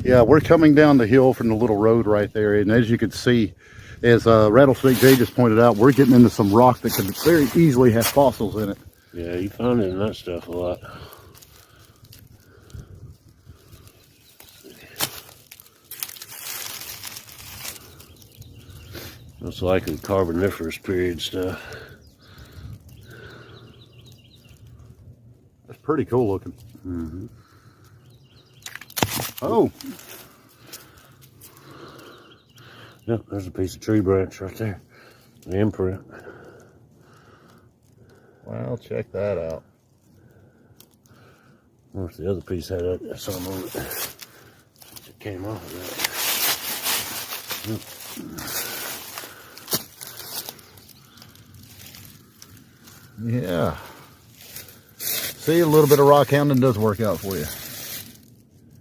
Yeah, we're coming down the hill from the little road right there, and as you can see, as Rattlesnake Jay just pointed out, we're getting into some rock that could very easily have fossils in it. Yeah, you find it in that stuff a lot. It's likely Carboniferous period stuff. That's pretty cool looking. Mm-hmm. Oh. Yep, there's a piece of tree branch right there. The imprint. Well, check that out. I wonder if the other piece had some on it. It came off of that. Yeah. See, a little bit of rock hounding does work out for you.